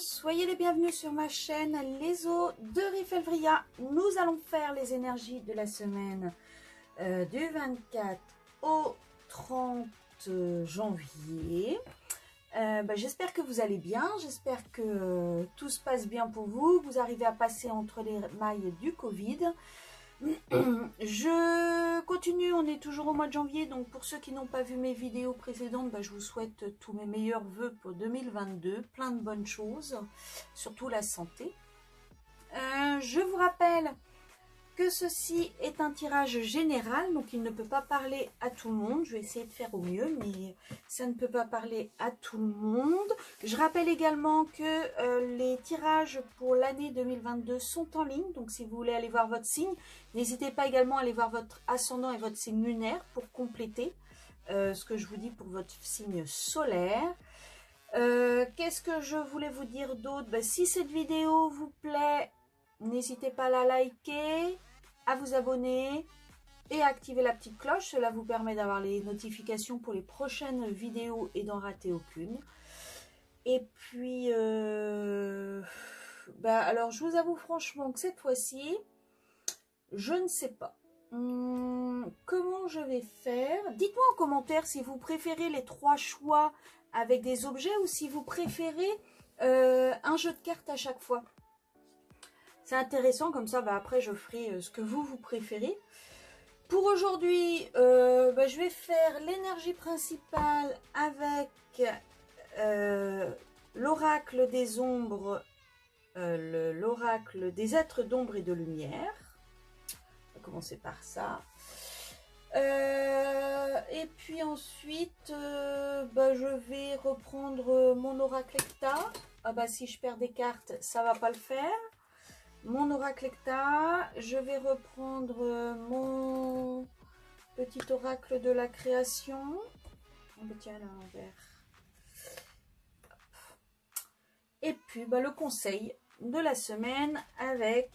soyez les bienvenus sur ma chaîne Les Eaux de Rifelvria. Nous allons faire les énergies de la semaine du 24 au 30 janvier. J'espère que vous allez bien, j'espère que tout se passe bien pour vous, que vous arrivez à passer entre les mailles du Covid. Je continue, on est toujours au mois de janvier, donc pour ceux qui n'ont pas vu mes vidéos précédentes, je vous souhaite tous mes meilleurs vœux pour 2022, plein de bonnes choses, surtout la santé. Je vous rappelle que ceci est un tirage général, donc il ne peut pas parler à tout le monde. Je vais essayer de faire au mieux, mais ça ne peut pas parler à tout le monde. Je rappelle également que les tirages pour l'année 2022 sont en ligne, donc si vous voulez aller voir votre signe, n'hésitez pas également à aller voir votre ascendant et votre signe lunaire pour compléter ce que je vous dis pour votre signe solaire. Qu'est-ce que je voulais vous dire d'autre? Si cette vidéo vous plaît, n'hésitez pas à la liker, à vous abonner et à activer la petite cloche. Cela vous permet d'avoir les notifications pour les prochaines vidéos et d'en rater aucune. Et puis, alors je vous avoue franchement que cette fois-ci, je ne sais pas comment je vais faire. Dites-moi en commentaire si vous préférez les 3 choix avec des objets ou si vous préférez un jeu de cartes à chaque fois. C'est intéressant, comme ça, après, je ferai ce que vous préférez. Pour aujourd'hui, je vais faire l'énergie principale avec l'oracle des ombres, l'oracle des êtres d'ombre et de lumière. On va commencer par ça. Et puis ensuite, je vais reprendre mon oracle Ecta. Si je perds des cartes, ça va pas le faire. Mon oracle Ecta, je vais reprendre mon petit oracle de la création. Tiens, là, envers. Et puis, le conseil de la semaine avec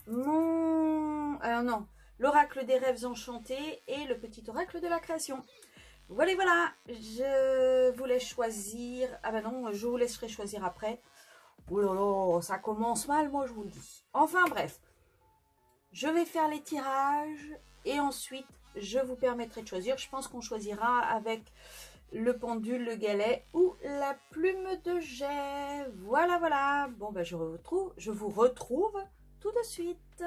mon... Alors non, l'oracle des rêves enchantés et le petit oracle de la création. Voilà, je vous laisse choisir. Non, je vous laisserai choisir après. Oh là là, ça commence mal, moi je vous le dis. Enfin bref, je vais faire les tirages et ensuite je vous permettrai de choisir. Je pense qu'on choisira avec le pendule, le galet ou la plume de jet. Voilà. Bon, je vous retrouve tout de suite.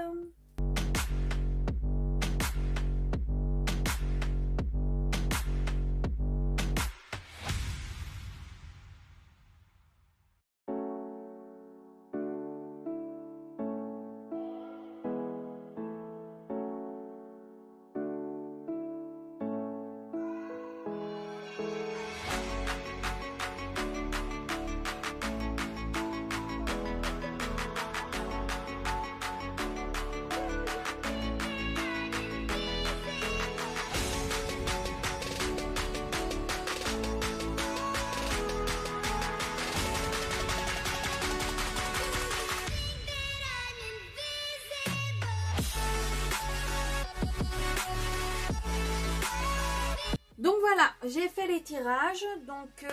Donc voilà, j'ai fait les tirages. Donc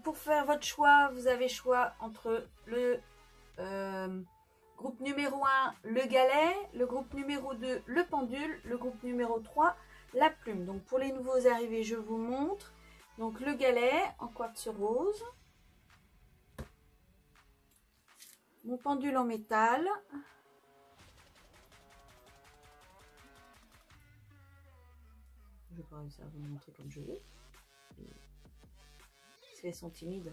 pour faire votre choix, vous avez choix entre le groupe numéro 1, le galet, le groupe numéro 2, le pendule, le groupe numéro 3, la plume. Donc pour les nouveaux arrivés, je vous montre. Donc le galet en quartz rose, mon pendule en métal, je vais pas réussir à vous montrer comme je veux. Elles sont timides.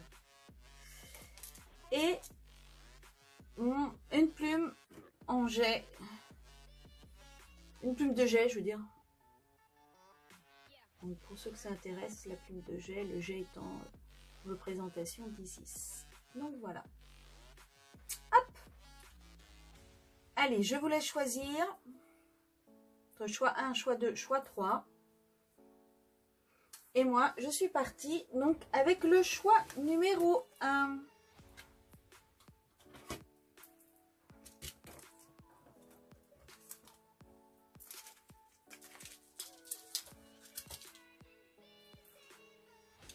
Et une plume en jet. Une plume de jet, je veux dire. Donc pour ceux que ça intéresse, la plume de jet, le jet étant représentation d'Isis. Donc voilà. Hop! Allez, je vous laisse choisir. Entre choix 1, choix 2, choix 3. Et moi, je suis partie donc avec le choix numéro 1.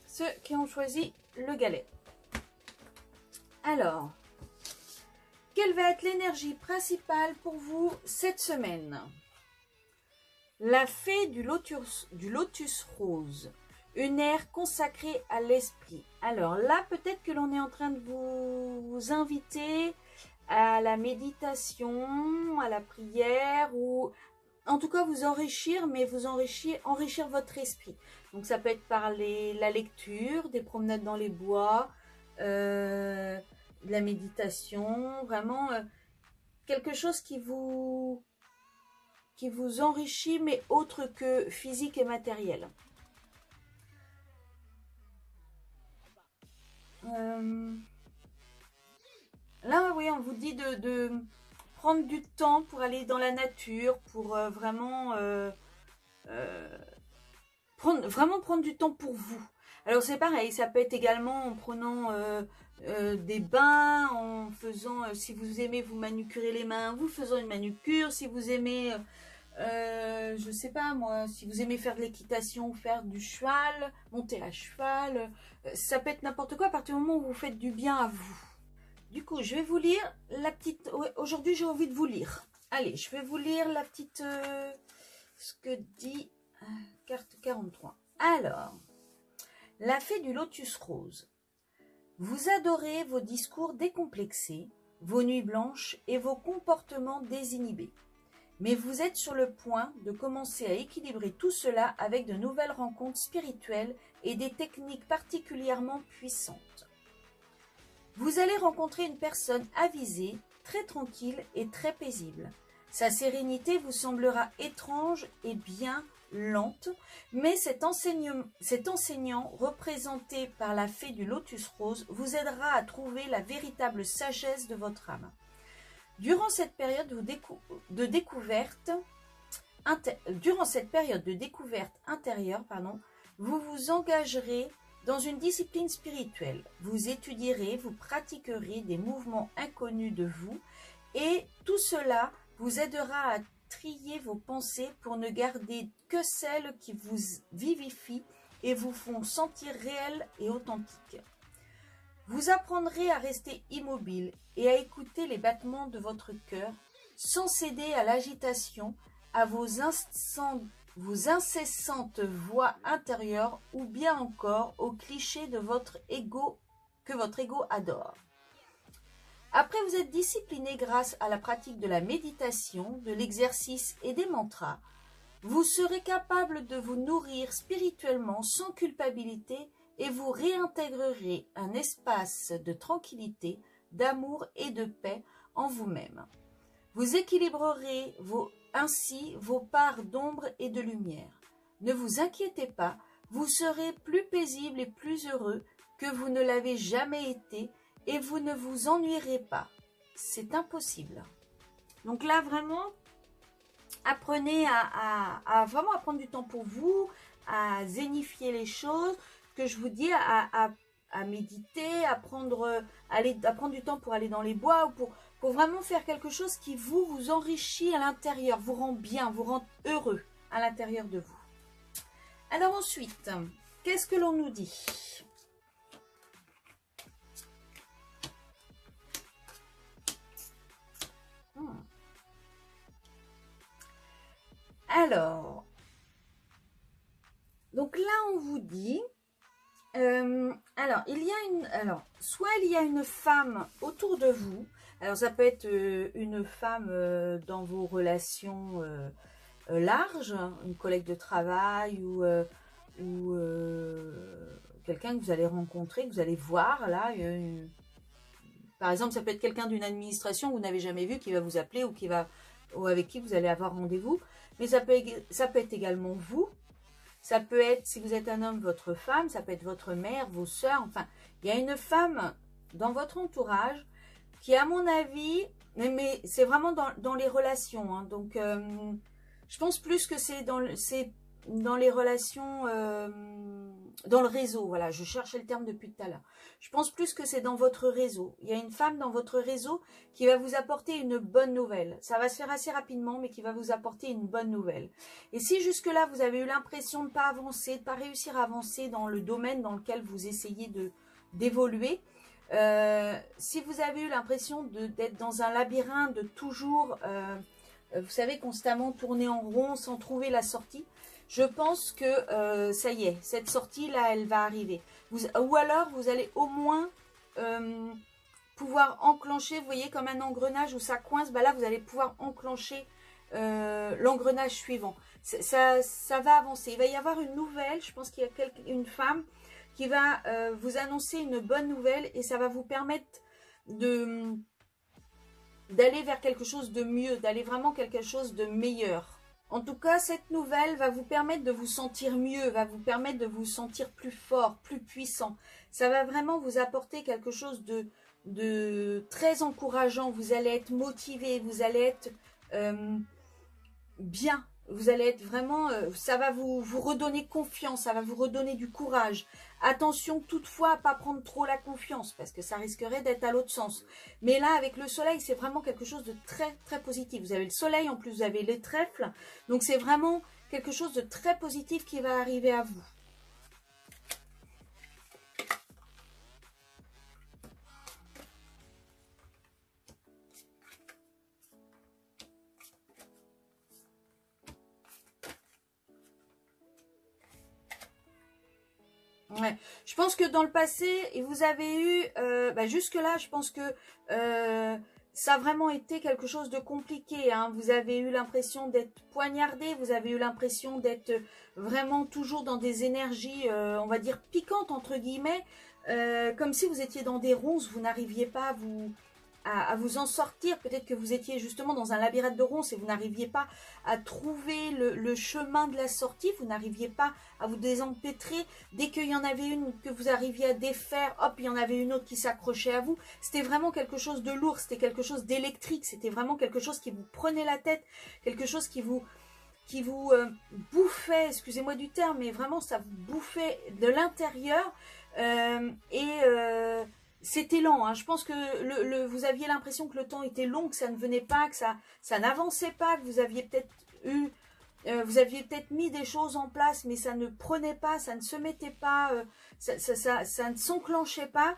Ceux qui ont choisi le galet. Alors, quelle va être l'énergie principale pour vous cette semaine? La fée du lotus rose, une ère consacrée à l'esprit. Alors là, peut-être que l'on est en train de vous inviter à la méditation, à la prière, ou en tout cas vous enrichir, mais vous enrichir votre esprit. Donc ça peut être par la lecture, des promenades dans les bois, de la méditation, vraiment quelque chose qui vous enrichit, mais autre que physique et matériel. Là, oui, on vous dit de prendre du temps pour aller dans la nature, pour vraiment prendre du temps pour vous. Alors c'est pareil, ça peut être également en prenant des bains, en faisant, si vous aimez vous manucurer les mains, vous faisant une manucure, si vous aimez, je sais pas moi, si vous aimez faire de l'équitation, faire du cheval, monter à cheval, ça peut être n'importe quoi à partir du moment où vous faites du bien à vous. Du coup, je vais vous lire la petite... Ouais, aujourd'hui, j'ai envie de vous lire. Allez, je vais vous lire la petite... ce que dit... carte 43. Alors, la fée du lotus rose. Vous adorez vos discours décomplexés, vos nuits blanches et vos comportements désinhibés. Mais vous êtes sur le point de commencer à équilibrer tout cela avec de nouvelles rencontres spirituelles et des techniques particulièrement puissantes. Vous allez rencontrer une personne avisée, très tranquille et très paisible. Sa sérénité vous semblera étrange et bien lente, mais cet enseignant représenté par la fée du lotus rose vous aidera à trouver la véritable sagesse de votre âme. Durant cette période de découverte intérieure, vous vous engagerez dans une discipline spirituelle. Vous étudierez, vous pratiquerez des mouvements inconnus de vous et tout cela vous aidera à trier vos pensées pour ne garder que celles qui vous vivifient et vous font sentir réels et authentiques. Vous apprendrez à rester immobile et à écouter les battements de votre cœur sans céder à l'agitation, à vos incessantes voix intérieures ou bien encore aux clichés de votre ego que votre ego adore. Après vous êtes discipliné grâce à la pratique de la méditation, de l'exercice et des mantras, vous serez capable de vous nourrir spirituellement sans culpabilité et vous réintégrerez un espace de tranquillité, d'amour et de paix en vous-même. Vous équilibrerez ainsi vos parts d'ombre et de lumière. Ne vous inquiétez pas, vous serez plus paisible et plus heureux que vous ne l'avez jamais été et vous ne vous ennuierez pas. C'est impossible. Donc là, vraiment, apprenez à vraiment à prendre du temps pour vous, à zénifier les choses, que je vous dis, à méditer, à prendre du temps pour aller dans les bois, ou pour vraiment faire quelque chose qui vous enrichit à l'intérieur, vous rend bien, vous rend heureux à l'intérieur de vous. Alors ensuite, qu'est-ce que l'on nous dit ? Alors, donc là on vous dit, soit il y a une femme autour de vous, alors ça peut être une femme dans vos relations larges, une collègue de travail ou quelqu'un que vous allez rencontrer, que vous allez voir là, par exemple ça peut être quelqu'un d'une administration que vous n'avez jamais vu qui va vous appeler ou avec qui vous allez avoir rendez-vous, mais ça peut être également vous. Ça peut être, si vous êtes un homme, votre femme, ça peut être votre mère, vos sœurs, enfin, il y a une femme dans votre entourage qui, à mon avis, mais c'est vraiment dans les relations, hein, donc je pense plus que c'est dans les relations, dans le réseau, voilà, je cherchais le terme depuis tout à l'heure. Je pense plus que c'est dans votre réseau. Il y a une femme dans votre réseau qui va vous apporter une bonne nouvelle. Ça va se faire assez rapidement, mais qui va vous apporter une bonne nouvelle. Et si jusque-là, vous avez eu l'impression de ne pas avancer, de ne pas réussir à avancer dans le domaine dans lequel vous essayez d'évoluer, Si vous avez eu l'impression d'être dans un labyrinthe, de toujours, vous savez, constamment tourner en rond sans trouver la sortie, je pense que ça y est, cette sortie-là, elle va arriver. Ou alors, vous allez au moins pouvoir enclencher, vous voyez, comme un engrenage où ça coince, bah là, vous allez pouvoir enclencher l'engrenage suivant. Ça va avancer. Il va y avoir une nouvelle, je pense qu'il y a une femme qui va vous annoncer une bonne nouvelle et ça va vous permettre d'aller vers quelque chose de mieux, d'aller vraiment quelque chose de meilleur. En tout cas, cette nouvelle va vous permettre de vous sentir mieux, va vous permettre de vous sentir plus fort, plus puissant. Ça va vraiment vous apporter quelque chose de très encourageant. Vous allez être motivé, vous allez être bien. Vous allez être vraiment, ça va vous redonner confiance, ça va vous redonner du courage. Attention toutefois à ne pas prendre trop la confiance, parce que ça risquerait d'être à l'autre sens. Mais là, avec le soleil, c'est vraiment quelque chose de très, très positif. Vous avez le soleil, en plus vous avez les trèfles. Donc c'est vraiment quelque chose de très positif qui va arriver à vous. Ouais. Je pense que dans le passé, vous avez eu, jusque-là, je pense que ça a vraiment été quelque chose de compliqué. Hein. Vous avez eu l'impression d'être poignardé, vous avez eu l'impression d'être vraiment toujours dans des énergies, on va dire, piquantes, entre guillemets, comme si vous étiez dans des ronces, vous n'arriviez pas à vous en sortir. Peut-être que vous étiez justement dans un labyrinthe de ronces et vous n'arriviez pas à trouver le chemin de la sortie, vous n'arriviez pas à vous désempêtrer. Dès qu'il y en avait une que vous arriviez à défaire, hop, il y en avait une autre qui s'accrochait à vous. C'était vraiment quelque chose de lourd, c'était quelque chose d'électrique, c'était vraiment quelque chose qui vous prenait la tête, quelque chose qui vous bouffait, excusez-moi du terme, mais vraiment ça vous bouffait de l'intérieur. C'était lent, hein. Je pense que vous aviez l'impression que le temps était long, que ça ne venait pas, que ça n'avançait pas, que vous aviez peut-être mis des choses en place, mais ça ne prenait pas, ça ne se mettait pas, ça ne s'enclenchait pas.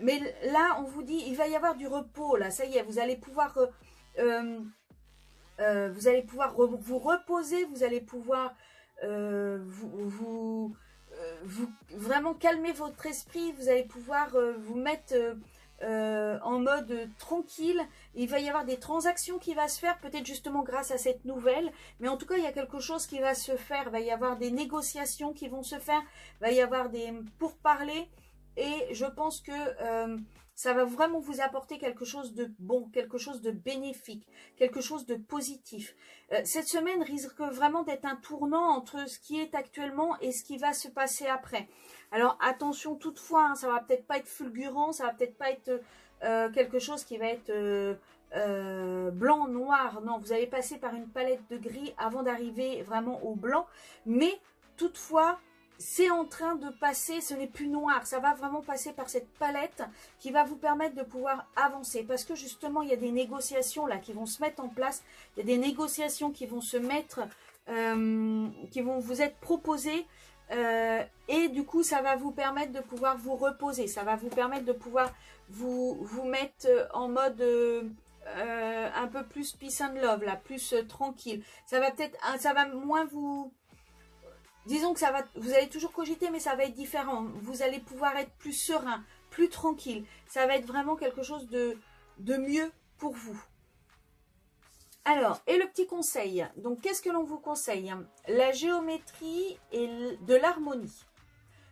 Mais là, on vous dit, il va y avoir du repos, là, ça y est, vous allez pouvoir vous reposer, vous allez pouvoir vraiment calmer votre esprit, vous allez pouvoir vous mettre en mode tranquille. Il va y avoir des transactions qui vont se faire, peut-être justement grâce à cette nouvelle, mais en tout cas il y a quelque chose qui va se faire, il va y avoir des négociations qui vont se faire, il va y avoir des pourparlers, et je pense que ça va vraiment vous apporter quelque chose de bon, quelque chose de bénéfique, quelque chose de positif. Cette semaine risque vraiment d'être un tournant entre ce qui est actuellement et ce qui va se passer après. Alors attention toutefois, hein, ça va peut-être pas être fulgurant, ça va peut-être pas être quelque chose qui va être blanc, noir. Non, vous allez passer par une palette de gris avant d'arriver vraiment au blanc. Mais toutefois, c'est en train de passer, ce n'est plus noir, ça va vraiment passer par cette palette qui va vous permettre de pouvoir avancer. Parce que justement, il y a des négociations là qui vont se mettre en place, il y a des négociations qui vont se mettre, qui vont vous être proposées. Et du coup, ça va vous permettre de pouvoir vous reposer, ça va vous permettre de pouvoir vous mettre en mode un peu plus peace and love, là, plus tranquille. Ça va moins vous... Disons que vous allez toujours cogiter, mais ça va être différent. Vous allez pouvoir être plus serein, plus tranquille. Ça va être vraiment quelque chose de mieux pour vous. Alors, et le petit conseil. Donc, qu'est-ce que l'on vous conseille? La géométrie et de l'harmonie.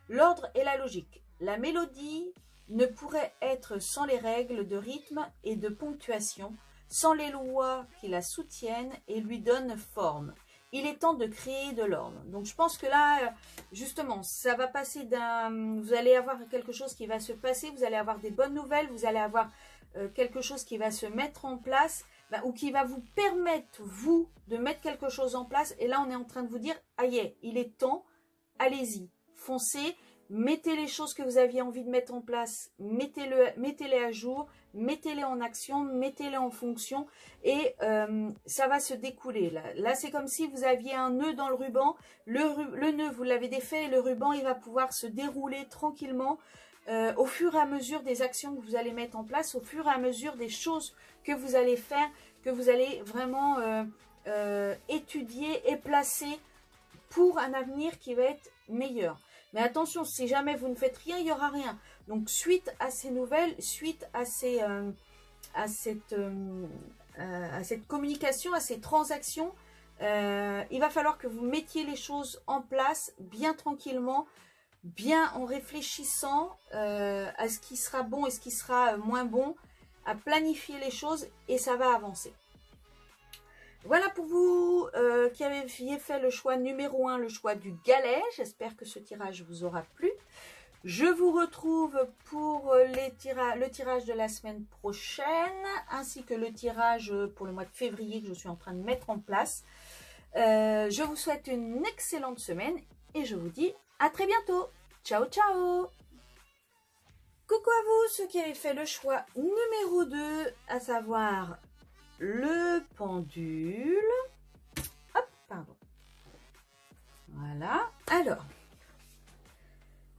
L'ordre et la logique. La mélodie ne pourrait être sans les règles de rythme et de ponctuation, sans les lois qui la soutiennent et lui donnent forme. Il est temps de créer de l'ordre. Donc, je pense que là, justement, ça va passer vous allez avoir quelque chose qui va se passer, vous allez avoir des bonnes nouvelles, vous allez avoir quelque chose qui va se mettre en place, ou qui va vous permettre, vous, de mettre quelque chose en place. Et là, on est en train de vous dire, aïe, il est temps, allez-y, foncez, mettez les choses que vous aviez envie de mettre en place, mettez-les à jour, mettez-les en action, mettez-les en fonction, et ça va se découler. Là c'est comme si vous aviez un nœud dans le ruban, le nœud, vous l'avez défait, et le ruban, il va pouvoir se dérouler tranquillement. au fur et à mesure des actions que vous allez mettre en place, au fur et à mesure des choses que vous allez faire, que vous allez vraiment étudier et placer pour un avenir qui va être meilleur. Mais attention, si jamais vous ne faites rien, il n'y aura rien. Donc, suite à ces nouvelles, suite à cette communication, à ces transactions, il va falloir que vous mettiez les choses en place bien tranquillement, bien en réfléchissant à ce qui sera bon et ce qui sera moins bon, à planifier les choses et ça va avancer. Voilà pour vous qui aviez fait le choix numéro 1, le choix du galet. J'espère que ce tirage vous aura plu. Je vous retrouve pour le tirage de la semaine prochaine, ainsi que le tirage pour le mois de février que je suis en train de mettre en place. Je vous souhaite une excellente semaine et je vous dis à très bientôt. Ciao, ciao! Coucou à vous, ceux qui avaient fait le choix numéro 2, à savoir le pendule. Hop, pardon. Voilà. Alors,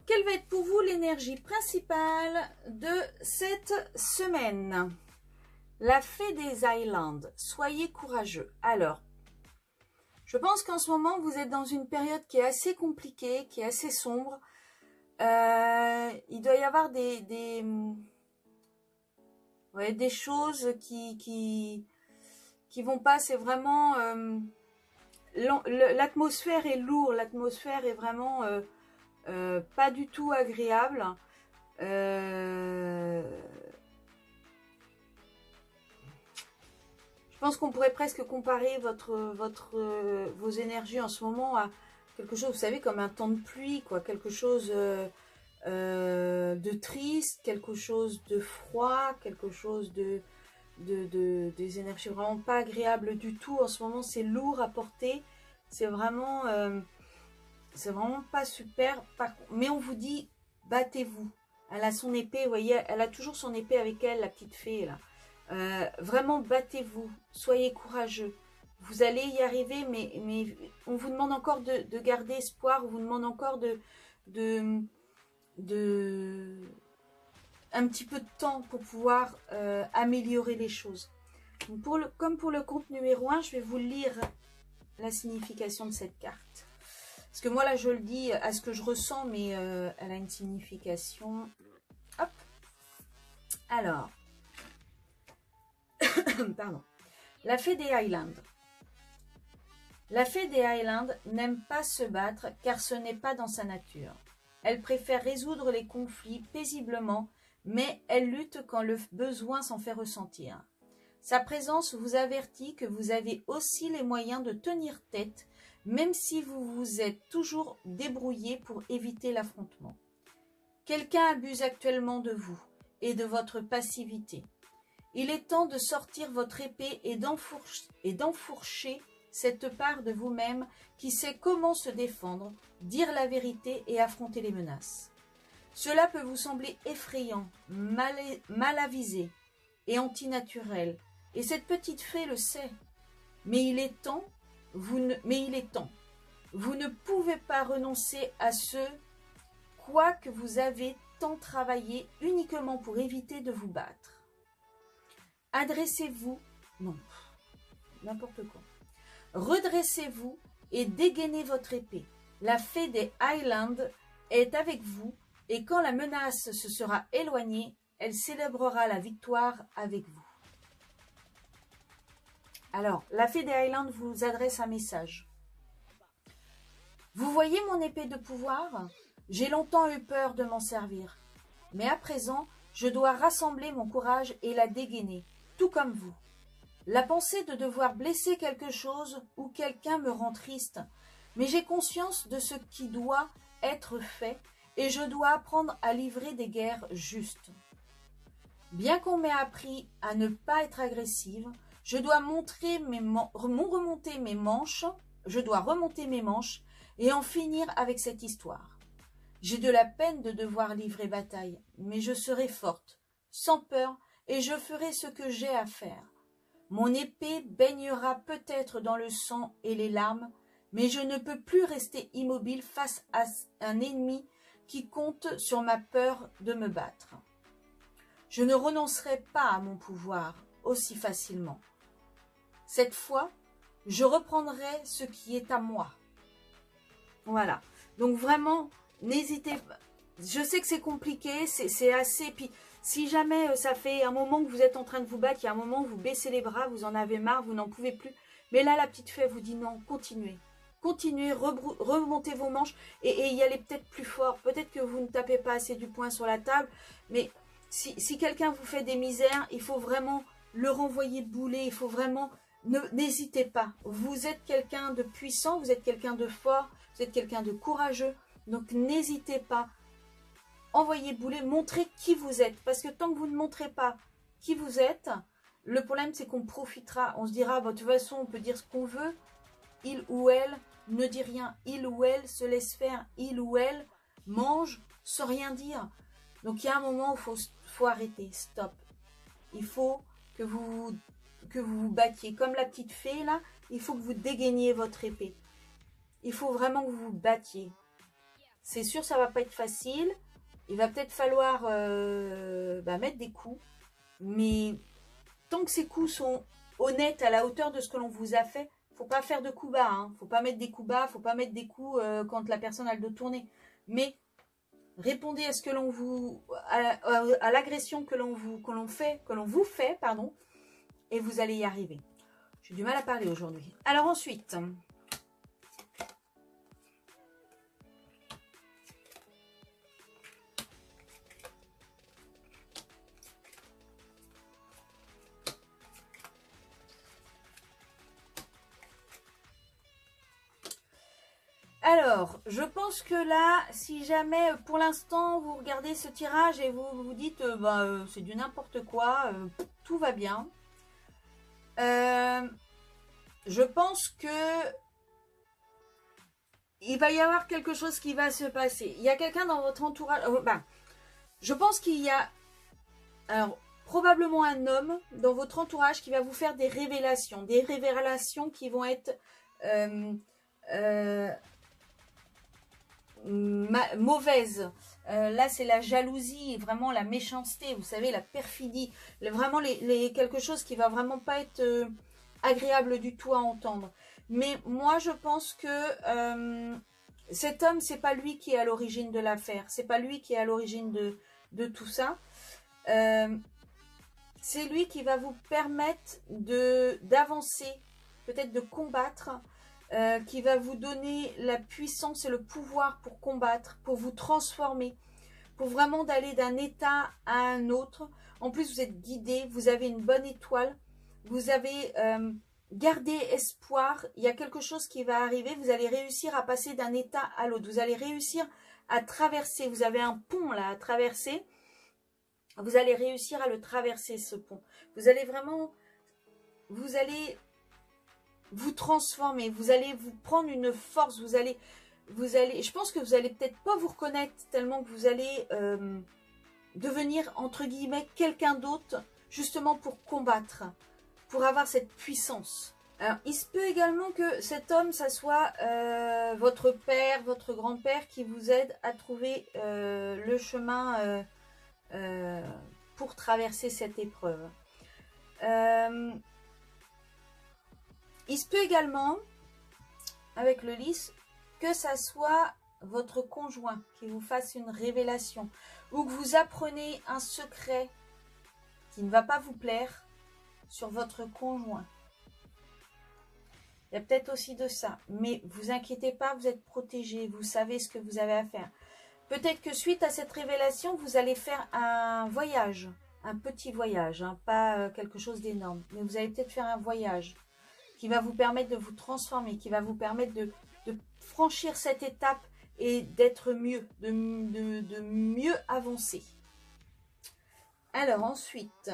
quelle va être pour vous l'énergie principale de cette semaine? La fée des Highlands. Soyez courageux. Alors, je pense qu'en ce moment, vous êtes dans une période qui est assez compliquée, qui est assez sombre. Il doit y avoir des choses qui vont pas. C'est vraiment... l'atmosphère est lourde. L'atmosphère est vraiment pas du tout agréable. Je pense qu'on pourrait presque comparer vos énergies en ce moment à quelque chose, vous savez, comme un temps de pluie, quoi, quelque chose de triste, quelque chose de froid, quelque chose des énergies vraiment pas agréables du tout. En ce moment, c'est lourd à porter, c'est vraiment pas super. Mais on vous dit, battez-vous. Elle a son épée, vous voyez, elle a toujours son épée avec elle, la petite fée, là. Vraiment, battez-vous, soyez courageux. Vous allez y arriver, mais on vous demande encore de garder espoir, on vous demande encore un petit peu de temps pour pouvoir améliorer les choses. Donc comme pour le compte numéro 1, je vais vous lire la signification de cette carte. Parce que moi, là, je le dis à ce que je ressens, mais elle a une signification. Hop. Alors. Pardon. La fée des Highlands. La fée des Highlands n'aime pas se battre car ce n'est pas dans sa nature. Elle préfère résoudre les conflits paisiblement, mais elle lutte quand le besoin s'en fait ressentir. Sa présence vous avertit que vous avez aussi les moyens de tenir tête, même si vous vous êtes toujours débrouillé pour éviter l'affrontement. Quelqu'un abuse actuellement de vous et de votre passivité. Il est temps de sortir votre épée et d'enfourcher cette part de vous-même qui sait comment se défendre, dire la vérité et affronter les menaces. Cela peut vous sembler effrayant, mal avisé et antinaturel, et cette petite fée le sait. Mais il est temps, vous ne pouvez pas renoncer à ce quoi que vous avez tant travaillé uniquement pour éviter de vous battre. Adressez-vous, non, n'importe quoi. Redressez-vous et dégainez votre épée. La fée des Highlands est avec vous et quand la menace se sera éloignée, elle célébrera la victoire avec vous. Alors, la fée des Highlands vous adresse un message. Vous voyez mon épée de pouvoir? J'ai longtemps eu peur de m'en servir. Mais à présent, je dois rassembler mon courage et la dégainer. Tout comme vous. La pensée de devoir blesser quelque chose ou quelqu'un me rend triste, mais j'ai conscience de ce qui doit être fait et je dois apprendre à livrer des guerres justes. Bien qu'on m'ait appris à ne pas être agressive, je dois remonter mes manches et en finir avec cette histoire. J'ai de la peine de devoir livrer bataille, mais je serai forte, sans peur, et je ferai ce que j'ai à faire. Mon épée baignera peut-être dans le sang et les larmes, mais je ne peux plus rester immobile face à un ennemi qui compte sur ma peur de me battre. Je ne renoncerai pas à mon pouvoir aussi facilement. Cette fois, je reprendrai ce qui est à moi. Voilà. Donc vraiment, n'hésitez pas. Je sais que c'est compliqué, c'est assez... Puis si jamais ça fait un moment que vous êtes en train de vous battre, il y a un moment où vous baissez les bras, vous en avez marre, vous n'en pouvez plus. Mais là, la petite fée vous dit non, continuez. Continuez, remontez vos manches et y allez peut-être plus fort. Peut-être que vous ne tapez pas assez du poing sur la table, mais si quelqu'un vous fait des misères, il faut vraiment le renvoyer bouler, il faut vraiment... N'hésitez pas. Vous êtes quelqu'un de puissant, vous êtes quelqu'un de fort, vous êtes quelqu'un de courageux. Donc n'hésitez pas. Envoyez bouler, montrez qui vous êtes. Parce que tant que vous ne montrez pas qui vous êtes, le problème c'est qu'on profitera. On se dira, bah, de toute façon, on peut dire ce qu'on veut. Il ou elle ne dit rien. Il ou elle se laisse faire. Il ou elle mange sans rien dire. Donc il y a un moment où il faut arrêter. Stop. Il faut que vous vous battiez. Comme la petite fée là, il faut que vous dégainiez votre épée. Il faut vraiment que vous vous battiez. C'est sûr, ça va pas être facile. Il va peut-être falloir mettre des coups. Mais tant que ces coups sont honnêtes, à la hauteur de ce que l'on vous a fait, faut pas faire de coups bas. Hein. Faut pas mettre des coups bas, faut pas mettre des coups quand la personne a le dos tourné. Mais répondez à ce que l'on vous... à l'agression que l'on vous fait, pardon, et vous allez y arriver. J'ai du mal à parler aujourd'hui. Alors ensuite... Alors, je pense que là, si jamais, pour l'instant, vous regardez ce tirage et vous vous dites, c'est du n'importe quoi, tout va bien. Je pense que il va y avoir quelque chose qui va se passer. Il y a quelqu'un dans votre entourage. Je pense qu'il y a, alors, probablement un homme dans votre entourage qui va vous faire des révélations qui vont être mauvaise. Là c'est la jalousie, vraiment la méchanceté, vous savez, la perfidie, vraiment quelque chose qui va vraiment pas être agréable du tout à entendre. Mais moi je pense que cet homme, c'est pas lui qui est à l'origine de l'affaire, c'est pas lui qui est à l'origine de tout ça. C'est lui qui va vous permettre d'avancer, peut-être de combattre, qui va vous donner la puissance et le pouvoir pour combattre, pour vous transformer, pour vraiment d'aller d'un état à un autre. En plus, vous êtes guidé, vous avez une bonne étoile, vous avez gardé espoir. Il y a quelque chose qui va arriver, vous allez réussir à passer d'un état à l'autre. Vous allez réussir à traverser, vous avez un pont là à traverser. Vous allez réussir à le traverser, ce pont. Vous allez vraiment... Vous allez... vous transformer, vous allez vous prendre une force, vous allez, je pense que vous allez peut-être pas vous reconnaître tellement que vous allez devenir, entre guillemets, quelqu'un d'autre, justement pour combattre, pour avoir cette puissance. Alors, il se peut également que cet homme, ça soit votre père, votre grand-père qui vous aide à trouver le chemin pour traverser cette épreuve. Il se peut également, avec le lys, que ça soit votre conjoint qui vous fasse une révélation ou que vous apprenez un secret qui ne va pas vous plaire sur votre conjoint. Il y a peut-être aussi de ça, mais vous inquiétez pas, vous êtes protégés, vous savez ce que vous avez à faire. Peut-être que suite à cette révélation, vous allez faire un voyage, un petit voyage, hein, pas quelque chose d'énorme, mais vous allez peut-être faire un voyage qui va vous permettre de vous transformer, qui va vous permettre de franchir cette étape et d'être mieux, de mieux avancer. Alors ensuite,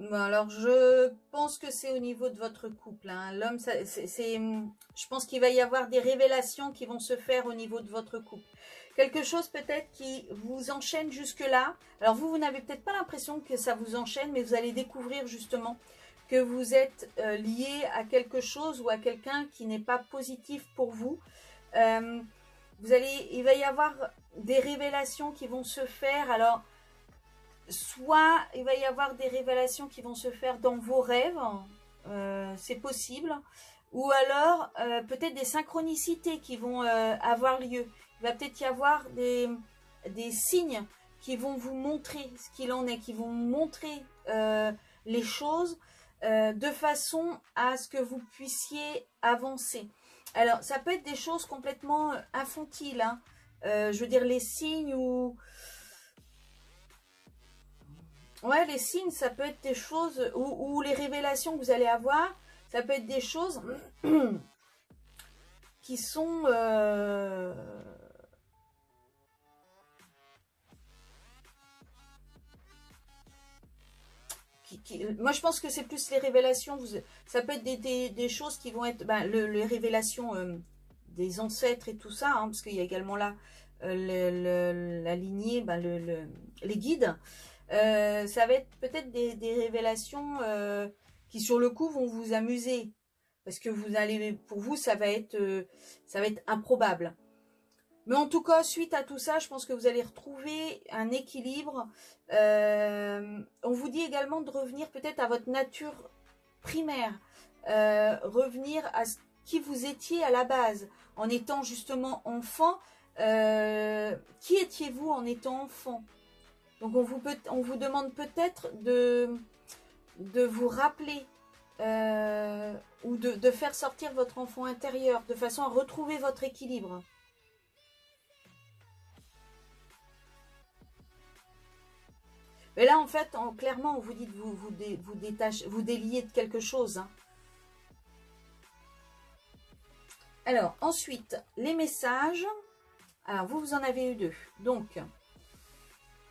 Bon, alors, je pense que c'est au niveau de votre couple. Hein. L'homme, je pense qu'il va y avoir des révélations qui vont se faire au niveau de votre couple. Quelque chose peut-être qui vous enchaîne jusque-là. Alors vous n'avez peut-être pas l'impression que ça vous enchaîne, mais vous allez découvrir justement que vous êtes lié à quelque chose ou à quelqu'un qui n'est pas positif pour vous. Il va y avoir des révélations qui vont se faire. Alors, soit il va y avoir des révélations qui vont se faire dans vos rêves, c'est possible. Ou alors, peut-être des synchronicités qui vont avoir lieu. Il va peut-être y avoir des signes qui vont vous montrer ce qu'il en est, qui vont montrer les choses de façon à ce que vous puissiez avancer. Alors, ça peut être des choses complètement infantiles. Hein. Je veux dire, les signes ou... Ouais, les signes, ça peut être des choses... Ou les révélations que vous allez avoir, ça peut être des choses qui sont... Moi, je pense que c'est plus les révélations. Ça peut être des choses qui vont être... les révélations des ancêtres et tout ça, hein, parce qu'il y a également là la lignée, les guides. Ça va être peut-être des révélations qui, sur le coup, vont vous amuser. Parce que pour vous, ça va être improbable. Mais en tout cas, suite à tout ça, je pense que vous allez retrouver un équilibre. On vous dit également de revenir peut-être à votre nature primaire. Revenir à qui vous étiez à la base. En étant justement enfant, qui étiez-vous en étant enfant? Donc on vous demande peut-être de vous rappeler ou de faire sortir votre enfant intérieur de façon à retrouver votre équilibre. Mais là, en fait, clairement, on vous dit de vous délier de quelque chose. Hein. Alors, ensuite, les messages. Alors, vous en avez eu deux. Donc,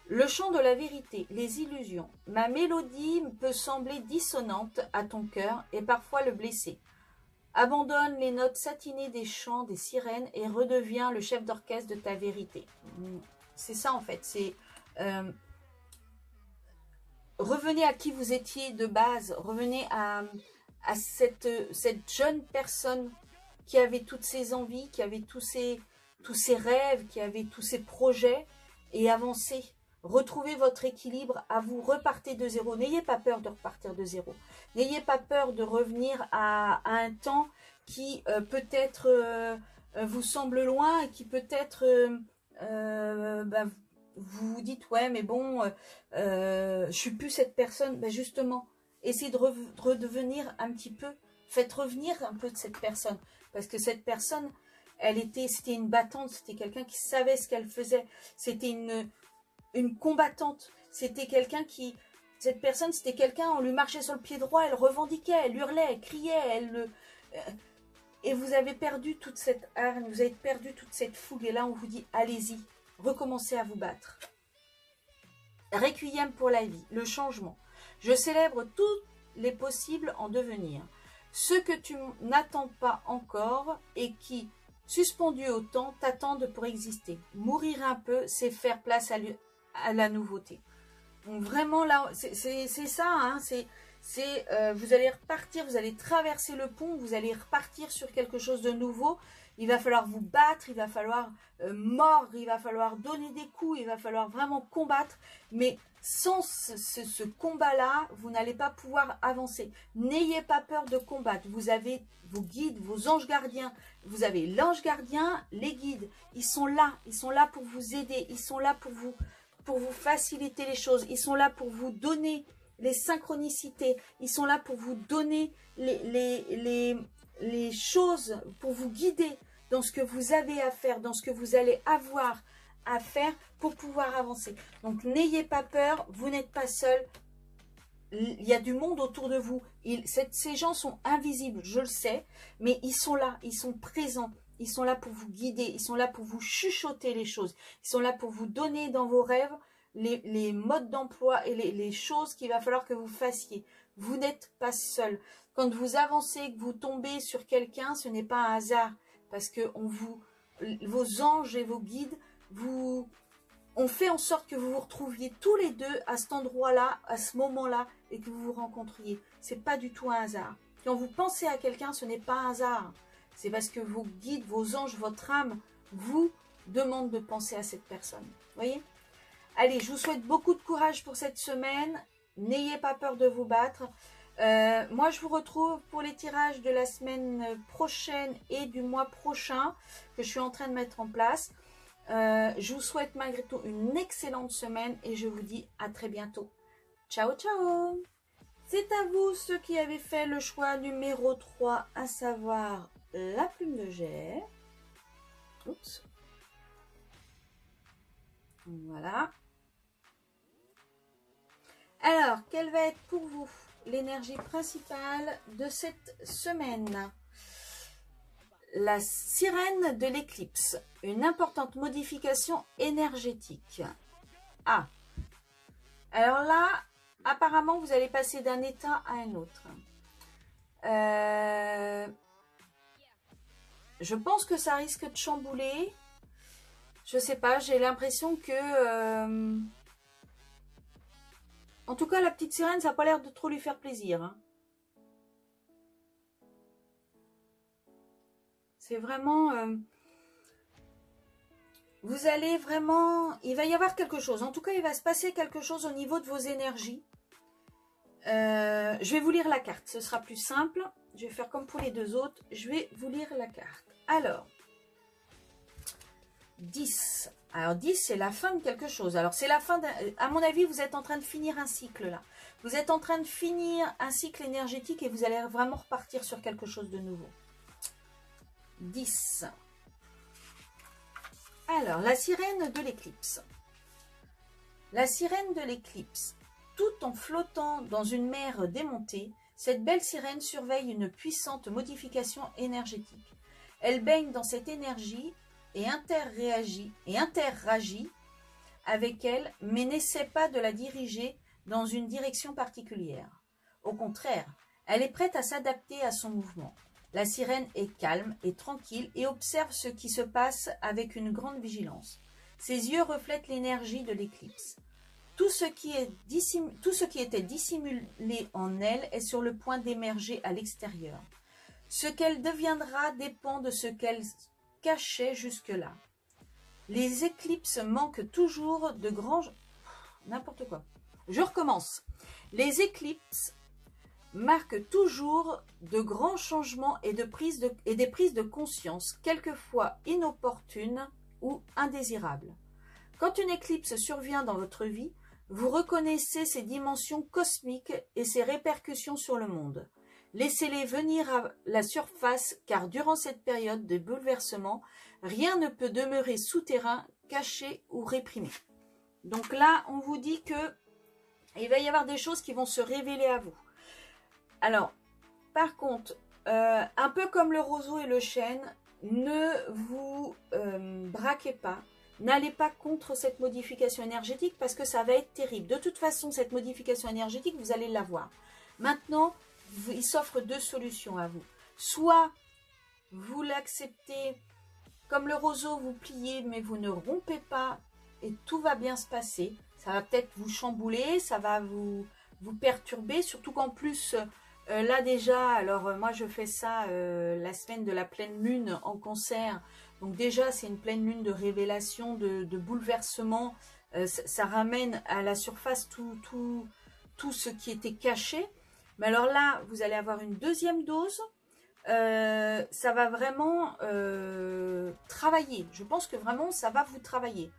le chant de la vérité, les illusions. Ma mélodie peut sembler dissonante à ton cœur et parfois le blesser. Abandonne les notes satinées des chants, des sirènes et redeviens le chef d'orchestre de ta vérité. C'est ça, en fait. C'est... revenez à qui vous étiez de base, revenez à cette jeune personne qui avait toutes ses envies, qui avait tous ses rêves, qui avait tous ses projets, et avancez. Retrouvez votre équilibre, à vous, repartez de zéro. N'ayez pas peur de repartir de zéro. N'ayez pas peur de revenir à un temps qui peut-être vous semble loin et qui peut-être... vous vous dites, ouais, mais bon, je suis plus cette personne. Ben justement, essayez de redevenir un petit peu, faites revenir un peu de cette personne. Parce que cette personne, c'était une battante, c'était quelqu'un qui savait ce qu'elle faisait. C'était une combattante. C'était quelqu'un qui... Cette personne, c'était quelqu'un, on lui marchait sur le pied droit, elle revendiquait, elle hurlait, elle criait, et vous avez perdu toute cette hargne, vous avez perdu toute cette fougue. Et là, on vous dit, allez-y. Recommencez à vous battre. Requiem pour la vie, le changement. Je célèbre tous les possibles en devenir. Ceux que tu n'attends pas encore et qui, suspendus au temps, t'attendent pour exister. Mourir un peu, c'est faire place à la nouveauté. Donc vraiment là, c'est ça, hein, vous allez repartir, vous allez traverser le pont, vous allez repartir sur quelque chose de nouveau. Il va falloir vous battre, il va falloir mordre, il va falloir donner des coups, il va falloir vraiment combattre. Mais sans ce combat-là, vous n'allez pas pouvoir avancer. N'ayez pas peur de combattre. Vous avez vos guides, vos anges gardiens. Vous avez l'ange gardien, les guides. Ils sont là pour vous aider. Ils sont là pour vous faciliter les choses. Ils sont là pour vous donner les synchronicités. Ils sont là pour vous donner les choses, pour vous guider dans ce que vous avez à faire, dans ce que vous allez avoir à faire pour pouvoir avancer. Donc, n'ayez pas peur, vous n'êtes pas seul. Il y a du monde autour de vous. Ces gens sont invisibles, je le sais, mais ils sont là, ils sont présents. Ils sont là pour vous guider, ils sont là pour vous chuchoter les choses. Ils sont là pour vous donner dans vos rêves les modes d'emploi et les choses qu'il va falloir que vous fassiez. Vous n'êtes pas seul. Quand vous avancez, que vous tombez sur quelqu'un, ce n'est pas un hasard. Parce que vos anges et vos guides ont fait en sorte que vous vous retrouviez tous les deux à cet endroit-là, à ce moment-là, et que vous vous rencontriez. C'est pas du tout un hasard. Quand vous pensez à quelqu'un, ce n'est pas un hasard. C'est parce que vos guides, vos anges, votre âme vous demandent de penser à cette personne. Vous voyez? Allez, je vous souhaite beaucoup de courage pour cette semaine. N'ayez pas peur de vous battre. Moi, je vous retrouve pour les tirages de la semaine prochaine et du mois prochain que je suis en train de mettre en place. Je vous souhaite malgré tout une excellente semaine et je vous dis à très bientôt. Ciao, ciao! C'est à vous ceux qui avez fait le choix numéro 3, à savoir la plume de Gers. Oups. Voilà. Alors, quelle va être pour vous l'énergie principale de cette semaine? La sirène de l'éclipse, une importante modification énergétique. Ah, alors là, apparemment, vous allez passer d'un état à un autre. Je pense que ça risque de chambouler. Je sais pas, j'ai l'impression que... En tout cas, la petite sirène, ça n'a pas l'air de trop lui faire plaisir. Hein. C'est vraiment... vous allez vraiment... Il va y avoir quelque chose. En tout cas, il va se passer quelque chose au niveau de vos énergies. Je vais vous lire la carte. Ce sera plus simple. Je vais faire comme pour les deux autres. Je vais vous lire la carte. Alors, 10. Alors 10, c'est la fin de quelque chose. Alors c'est la fin, à mon avis, vous êtes en train de finir un cycle là. Vous êtes en train de finir un cycle énergétique et vous allez vraiment repartir sur quelque chose de nouveau. 10. Alors, la sirène de l'éclipse. La sirène de l'éclipse. Tout en flottant dans une mer démontée, cette belle sirène surveille une puissante modification énergétique. Elle baigne dans cette énergie et interagit avec elle, mais n'essaie pas de la diriger dans une direction particulière. Au contraire, elle est prête à s'adapter à son mouvement. La sirène est calme et tranquille et observe ce qui se passe avec une grande vigilance. Ses yeux reflètent l'énergie de l'éclipse. Tout ce qui était dissimulé en elle est sur le point d'émerger à l'extérieur. Ce qu'elle deviendra dépend de ce qu'elle cachait jusque-là. Les éclipses manquent toujours de grands... N'importe quoi. Je recommence. Les éclipses marquent toujours de grands changements et des prises de conscience, quelquefois inopportunes ou indésirables. Quand une éclipse survient dans votre vie, vous reconnaissez ses dimensions cosmiques et ses répercussions sur le monde. Laissez-les venir à la surface, car durant cette période de bouleversement, rien ne peut demeurer souterrain, caché ou réprimé. Donc là, on vous dit que il va y avoir des choses qui vont se révéler à vous. Alors, par contre, un peu comme le roseau et le chêne, ne vous braquez pas. N'allez pas contre cette modification énergétique parce que ça va être terrible. De toute façon, cette modification énergétique, vous allez l'avoir. Maintenant, il s'offre deux solutions à vous. Soit vous l'acceptez comme le roseau, vous pliez, mais vous ne rompez pas et tout va bien se passer. Ça va peut-être vous chambouler, ça va vous perturber, surtout qu'en plus, là déjà, alors moi je fais ça la semaine de la pleine lune en Cancer. Donc déjà, c'est une pleine lune de révélation, de bouleversement. Ça ramène à la surface tout ce qui était caché. Mais alors là, vous allez avoir une deuxième dose. Ça va vraiment travailler. Je pense que vraiment, ça va vous travailler.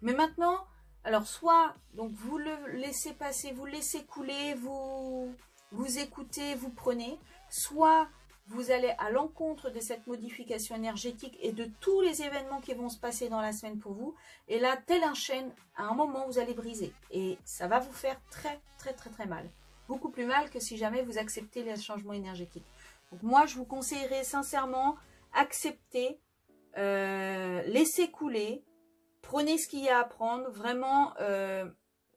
Mais maintenant, alors soit donc vous le laissez passer, vous le laissez couler, vous écoutez, vous prenez. Soit vous allez à l'encontre de cette modification énergétique et de tous les événements qui vont se passer dans la semaine pour vous. Et là, tel un chêne, à un moment, vous allez briser. Et ça va vous faire très, très, très, très mal. Beaucoup plus mal que si jamais vous acceptez les changements énergétiques. Donc moi, je vous conseillerais sincèrement, acceptez, laissez couler, prenez ce qu'il y a à prendre. Vraiment,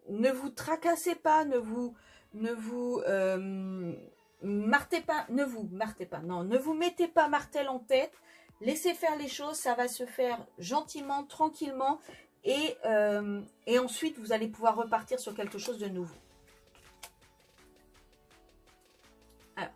ne vous tracassez pas, ne vous martez pas, non, ne vous mettez pas martel en tête, laissez faire les choses, ça va se faire gentiment, tranquillement, et ensuite vous allez pouvoir repartir sur quelque chose de nouveau. Alors.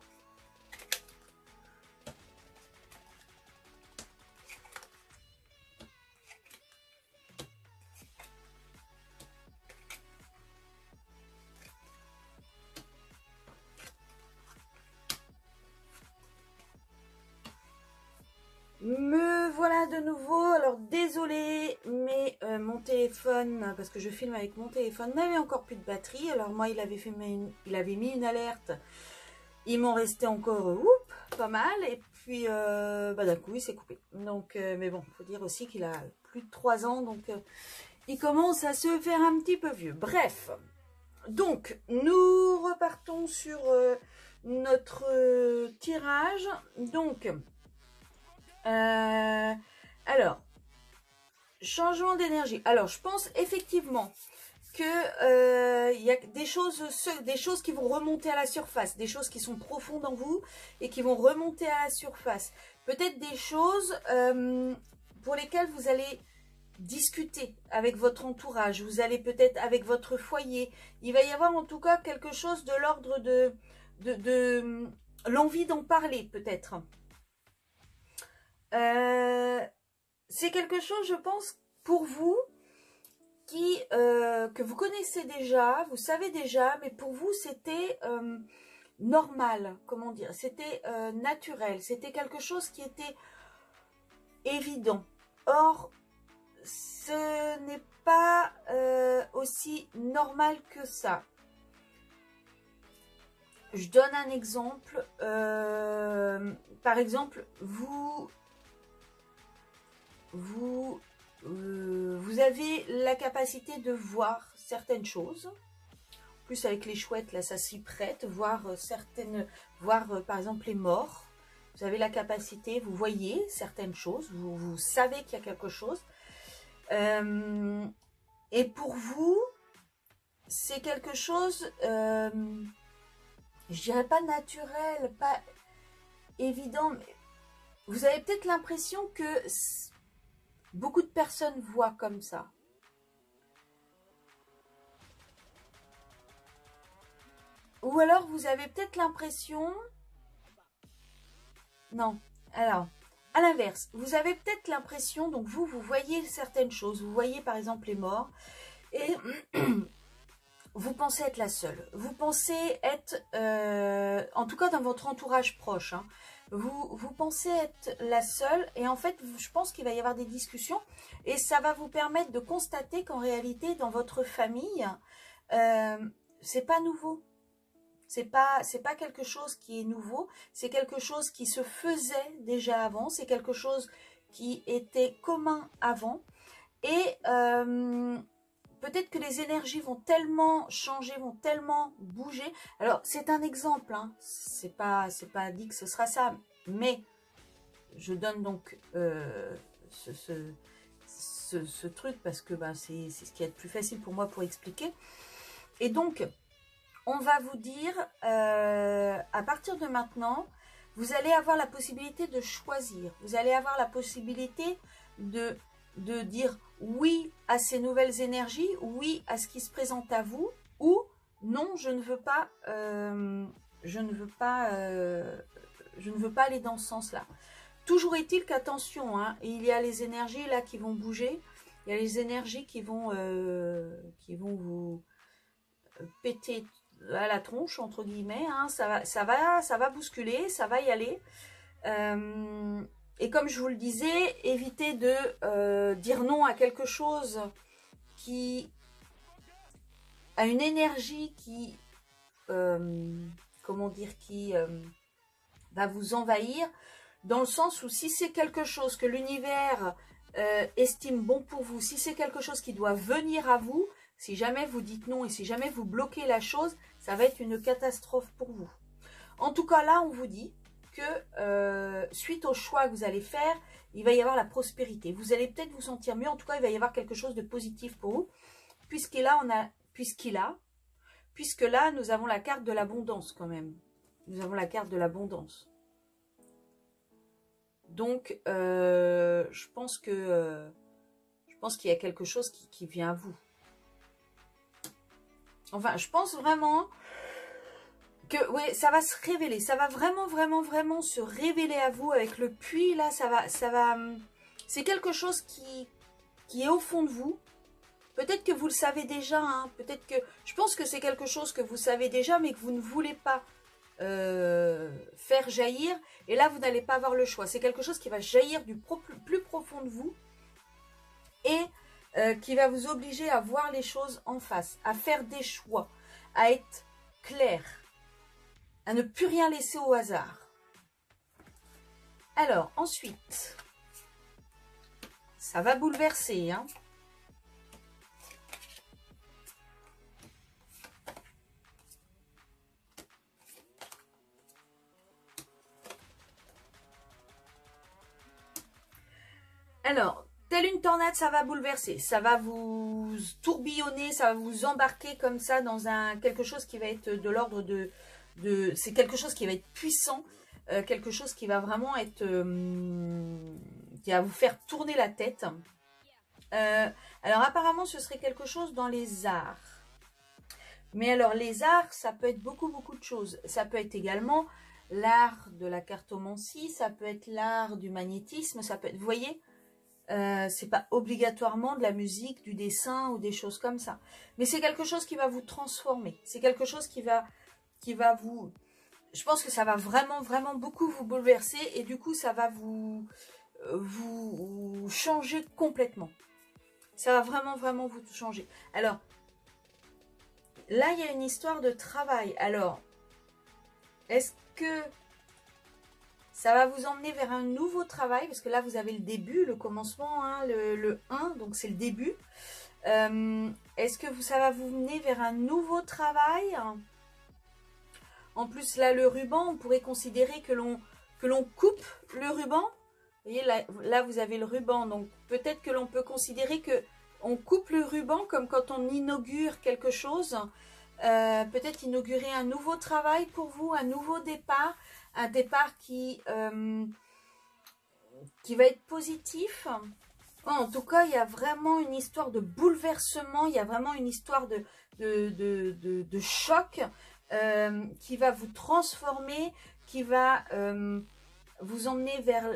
Me voilà de nouveau. Alors désolé, mais mon téléphone, parce que je filme avec mon téléphone, n'avait encore plus de batterie. Alors moi, il avait mis une alerte. Il m'en restait encore pas mal. Et puis d'un coup, il s'est coupé. Donc, mais bon, faut dire aussi qu'il a plus de 3 ans, donc il commence à se faire un petit peu vieux. Bref, donc nous repartons sur notre tirage. Donc alors, changement d'énergie. Alors, je pense effectivement que il y a des choses qui vont remonter à la surface, des choses qui sont profondes en vous et qui vont remonter à la surface. Peut-être des choses pour lesquelles vous allez discuter avec votre entourage, vous allez peut-être avec votre foyer. Il va y avoir en tout cas quelque chose de l'ordre de l'envie d'en parler peut-être. C'est quelque chose, je pense, pour vous, que vous connaissez déjà, vous savez déjà, mais pour vous, c'était normal, comment dire, c'était naturel, c'était quelque chose qui était évident. Or, ce n'est pas aussi normal que ça. Je donne un exemple. Par exemple, vous avez la capacité de voir certaines choses. En plus, avec les chouettes, là, ça s'y prête. Voir par exemple les morts. Vous avez la capacité, vous voyez certaines choses. Vous savez qu'il y a quelque chose. Et pour vous, c'est quelque chose, je dirais pas naturel, pas évident, mais vous avez peut-être l'impression que beaucoup de personnes voient comme ça. Ou alors vous avez peut-être l'impression... Non, alors, à l'inverse, vous avez peut-être l'impression, donc vous voyez certaines choses, vous voyez par exemple les morts, et vous pensez être la seule. Vous pensez être, en tout cas dans votre entourage proche, hein, vous pensez être la seule, et en fait, je pense qu'il va y avoir des discussions, et ça va vous permettre de constater qu'en réalité, dans votre famille, c'est pas nouveau. C'est pas quelque chose qui est nouveau, c'est quelque chose qui se faisait déjà avant, c'est quelque chose qui était commun avant, et peut-être que les énergies vont tellement changer, vont tellement bouger. Alors, c'est un exemple, hein. C'est pas dit que ce sera ça, mais je donne donc ce truc parce que c'est ce qui est le plus facile pour moi pour expliquer. Et donc, on va vous dire, à partir de maintenant, vous allez avoir la possibilité de choisir. Vous allez avoir la possibilité de dire oui à ces nouvelles énergies, oui à ce qui se présente à vous, ou non, je ne veux pas, je ne veux pas aller dans ce sens-là. Toujours est-il qu'attention, hein, il y a les énergies là qui vont bouger, il y a les énergies qui vont vous péter à la tronche entre guillemets, hein, ça va bousculer, ça va y aller. Et comme je vous le disais, évitez de dire non à quelque chose qui a une énergie qui, comment dire, qui va vous envahir, dans le sens où si c'est quelque chose que l'univers estime bon pour vous, si c'est quelque chose qui doit venir à vous, si jamais vous dites non et si jamais vous bloquez la chose, ça va être une catastrophe pour vous. En tout cas, là, on vous dit que suite au choix que vous allez faire, il va y avoir la prospérité. Vous allez peut-être vous sentir mieux. En tout cas, il va y avoir quelque chose de positif pour vous. Puisque là, puisqu'il a, puisque là, nous avons la carte de l'abondance quand même. Nous avons la carte de l'abondance. Donc, je pense qu'il y a quelque chose qui vient à vous. Enfin, je pense vraiment que oui, ça va se révéler. Ça va vraiment se révéler à vous avec le puits. Là, ça va. C'est quelque chose qui est au fond de vous. Peut-être que vous le savez déjà. Hein, peut-être que je pense que c'est quelque chose que vous savez déjà, mais que vous ne voulez pas faire jaillir. Et là, vous n'allez pas avoir le choix. C'est quelque chose qui va jaillir du plus profond de vous et qui va vous obliger à voir les choses en face, à faire des choix, à être clair, à ne plus rien laisser au hasard. Alors, ensuite, ça va bouleverser, hein. Alors, telle une tornade, ça va bouleverser, ça va vous tourbillonner, ça va vous embarquer comme ça dans quelque chose qui va être de l'ordre c'est quelque chose qui va être puissant, quelque chose qui va vraiment être, qui va vous faire tourner la tête. Alors apparemment, ce serait quelque chose dans les arts. Mais alors, les arts, ça peut être beaucoup de choses. Ça peut être également l'art de la cartomancie, ça peut être l'art du magnétisme, ça peut être, vous voyez, c'est pas obligatoirement de la musique, du dessin ou des choses comme ça. Mais c'est quelque chose qui va vous transformer. C'est quelque chose qui va vous... Je pense que ça va vraiment beaucoup vous bouleverser et du coup, ça va vous changer complètement. Ça va vraiment vous changer. Alors, là, il y a une histoire de travail. Alors, est-ce que ça va vous emmener vers un nouveau travail? Parce que là, vous avez le début, le commencement, hein, le 1, donc c'est le début. Est-ce que ça va vous mener vers un nouveau travail? En plus, là, le ruban, on pourrait considérer que l'on coupe le ruban. Vous voyez, là, vous avez le ruban. Donc, peut-être que l'on peut considérer que on coupe le ruban comme quand on inaugure quelque chose. Peut-être inaugurer un nouveau travail pour vous, un nouveau départ. Un départ qui va être positif. En tout cas, il y a vraiment une histoire de bouleversement. Il y a vraiment une histoire de choc qui va vous transformer, qui va vous emmener vers...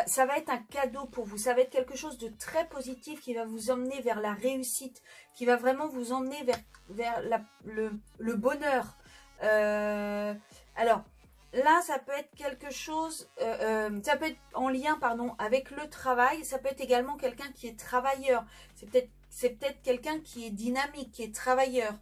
ça va être un cadeau pour vous. Ça va être quelque chose de très positif qui va vous emmener vers la réussite, qui va vraiment vous emmener vers le bonheur. Alors, là, ça peut être quelque chose, ça peut être en lien, pardon, avec le travail. Ça peut être également quelqu'un qui est travailleur. C'est peut-être quelqu'un qui est dynamique, qui est travailleur.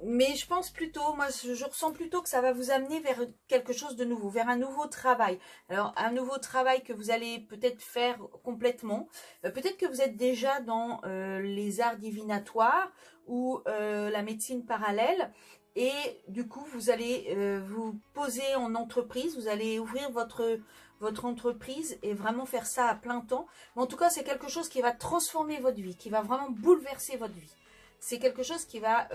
Mais je pense plutôt, moi je ressens plutôt que ça va vous amener vers quelque chose de nouveau, vers un nouveau travail. Alors un nouveau travail que vous allez peut-être faire complètement. Peut-être que vous êtes déjà dans les arts divinatoires ou la médecine parallèle. Et du coup, vous allez vous poser en entreprise, vous allez ouvrir votre entreprise et vraiment faire ça à plein temps. Mais en tout cas, c'est quelque chose qui va transformer votre vie, qui va vraiment bouleverser votre vie. C'est quelque chose qui va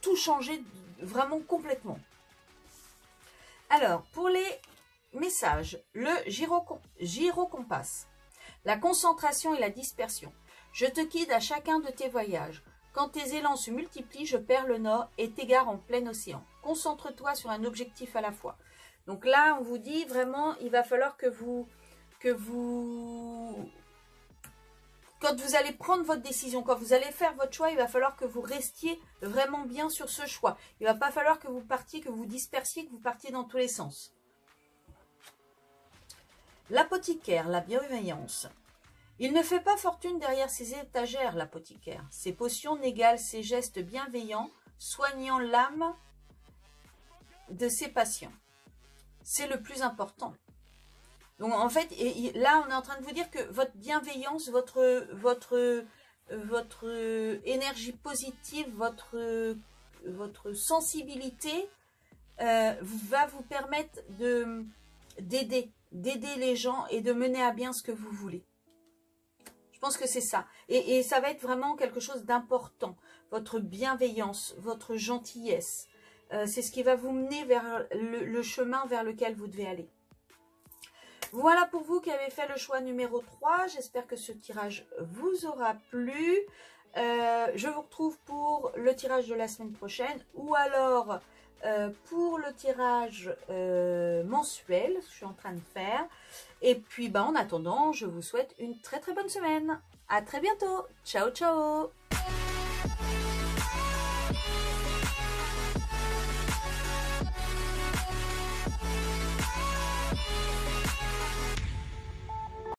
tout changer vraiment complètement. Alors, pour les messages, le gyrocompass, la concentration et la dispersion. Je te guide à chacun de tes voyages. Quand tes élans se multiplient, je perds le nord et t'égare en plein océan. Concentre-toi sur un objectif à la fois. Donc là, on vous dit vraiment, il va falloir que vous quand vous allez prendre votre décision, quand vous allez faire votre choix, il va falloir que vous restiez vraiment bien sur ce choix. Il ne va pas falloir que vous partiez, que vous dispersiez, que vous partiez dans tous les sens. L'apothicaire, la bienveillance. Il ne fait pas fortune derrière ses étagères, l'apothicaire. Ses potions n'égalent ses gestes bienveillants, soignant l'âme de ses patients. C'est le plus important. Donc en fait, là on est en train de vous dire que votre bienveillance, votre énergie positive, votre sensibilité va vous permettre d'aider les gens et de mener à bien ce que vous voulez. pense que c'est ça. Et ça va être vraiment quelque chose d'important. Votre bienveillance, votre gentillesse. C'est ce qui va vous mener vers le chemin vers lequel vous devez aller. Voilà pour vous qui avez fait le choix numéro 3. J'espère que ce tirage vous aura plu. Je vous retrouve pour le tirage de la semaine prochaine. Ou alors pour le tirage mensuel que je suis en train de faire. Et puis en attendant, je vous souhaite une très très bonne semaine. À très bientôt. Ciao ciao.